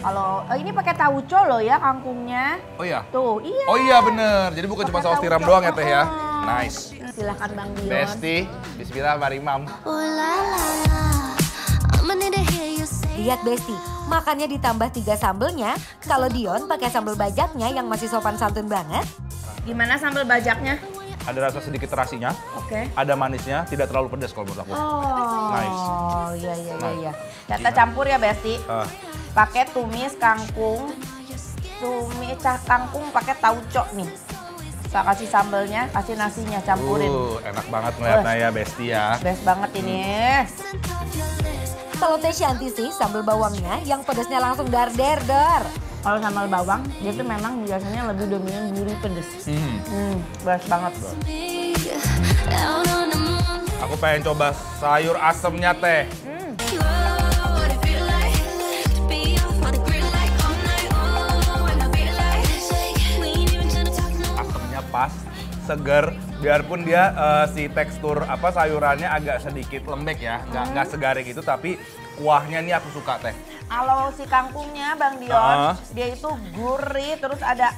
Kalau ini pakai tauco loh ya kangkungnya. Oh iya? Tuh, iya. Oh iya bener, jadi bukan cuma saus tiram doang ya Teh ya? Nice. Silahkan Bang Dion. Besti, bismillah mari mam. Lihat Besti, makannya ditambah 3 sambelnya. Kalau Dion pakai sambal bajaknya yang masih sopan santun banget. Gimana sambal bajaknya? Ada rasa sedikit terasinya, Oke. ada manisnya, tidak terlalu pedas kalau menurut aku. Oh, Nice. iya. Kita campur ya Besti. Ah. Pakai tumis kangkung, tumis kangkung pakai tauco nih. Kita kasih sambelnya, kasih nasinya, campurin. Enak banget ngeliatnya ya Besti ya. Best banget ini. Kalau Teh Shanti sih sambal bawangnya yang pedasnya langsung dar. Kalau sambal bawang, dia tuh memang biasanya lebih dominan gurih pedes. Best banget. Aku pengen coba sayur asemnya Teh. Asemnya pas, seger. Biarpun dia si tekstur sayurannya agak sedikit lembek ya, nggak segaring itu, tapi kuahnya nih aku suka Teh. Kalau si kangkungnya Bang Dion, dia itu gurih, terus ada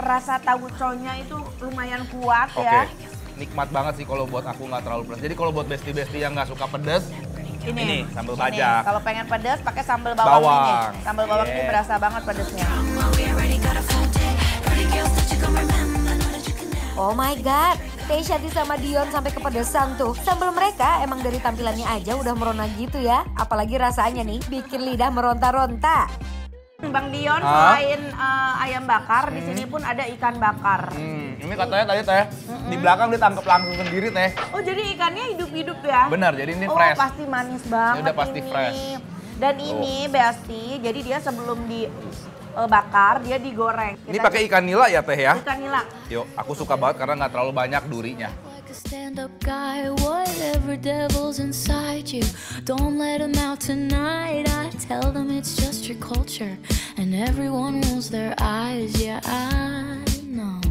rasa tauconya itu lumayan kuat ya. Nikmat banget sih kalau buat aku, nggak terlalu pedas. Jadi kalau buat besti-besti yang nggak suka pedas, ini sambal bajak. Kalau pengen pedas pakai sambal bawang ini. Sambal bawang ini berasa banget pedasnya. Oh my god, Teh Shanti sama Dion sampai kepedesan tuh. Sambal mereka emang dari tampilannya aja udah merona gitu ya. Apalagi rasanya nih bikin lidah meronta-ronta. Bang Dion selain ayam bakar, di sini pun ada ikan bakar. Ini katanya tadi Teh, di belakang ditangkap langsung sendiri Teh. Oh jadi ikannya hidup-hidup ya? Benar, jadi ini fresh. Oh pasti manis banget. Ini udah pasti ini. fresh. Dan ini Besti, jadi dia sebelum dibakar, dia digoreng. Ini pakai ikan nila ya Teh ya? Ikan nila. Yuk, aku suka banget karena nggak terlalu banyak durinya. Stand-up guy, whatever devil's inside you, don't let him out tonight. I tell them it's just your culture, and everyone rolls their eyes. Yeah, I know.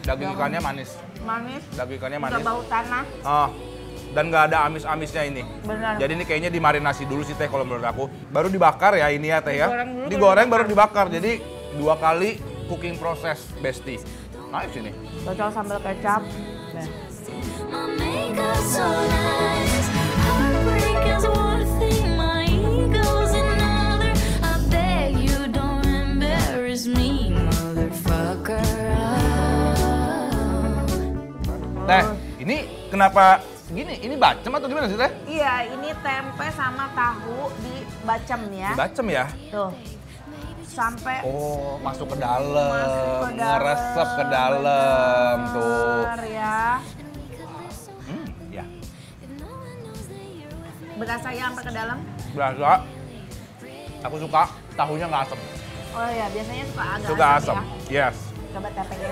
Daging ikannya manis. Manis. Daging ikannya Udah manis. bau tanah. Dan nggak ada amis-amisnya ini. Benar. Jadi ini kayaknya dimarinasi dulu sih Teh kalau menurut aku. Baru dibakar ya ini ya Teh ya. Digoreng dulu, Digoreng baru dibakar. Jadi 2 kali cooking proses Besti. Nice ini. Cocok sambal kecap. My makeup's so nice. Heartbreak is one thing, my ego's another. I beg you don't embarrass me, motherfucker. Teh, ini kenapa gini? Ini bacem atau gimana sih Teh? Iya, ini tempe sama tahu dibacem ya. Bacem ya? Tuh. Sampai Masuk ke dalam, Masuk ke dalam. ngeresep ke dalam tuh. bener ya. Ya, Berasa ya sampai ke dalam? berasa. Aku suka tahunya nggak asem. Oh iya, biasanya suka agak Suka asam asem. ya. Yes. Coba tempenya.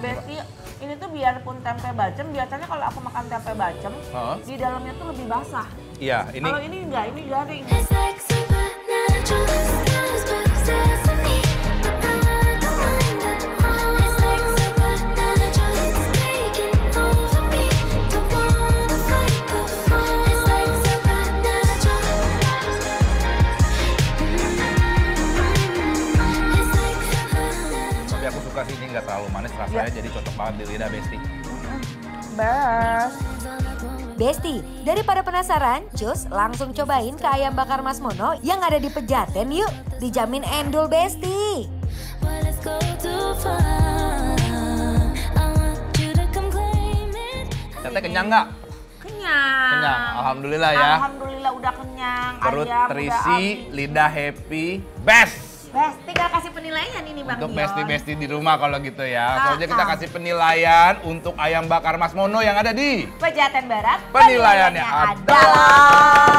Besti, ini tuh biarpun tempe bacem, biasanya kalau aku makan tempe bacem, di dalamnya tuh lebih basah. Iya, ini Kalau ini enggak, ini garing. It's like supernatural skies, but sesame. But I don't mind at all. It's like supernatural, it's taking over me. Don't wanna fight the fall. It's like supernatural. It's like supernatural. tapi aku suka sih ini nggak terlalu manis rasanya, jadi cocok banget di lidah Besti. Best. Besti, daripada penasaran, cus langsung cobain ke ayam bakar Mas Mono yang ada di Pejaten yuk. Dijamin endul Besti. Well, let's go too far. I want you to come claim it. Teteh kenyang nggak? Kenyang. Kenyang, alhamdulillah ya. Alhamdulillah udah kenyang. Perut Ayam terisi, udah lidah happy, best. Best, tinggal kasih penilaian ini Bang Untuk Dion. besti-besti di rumah kalau gitu ya. Soalnya kita kasih penilaian untuk ayam bakar Mas Mono yang ada di Pejaten Barat. penilaiannya adalah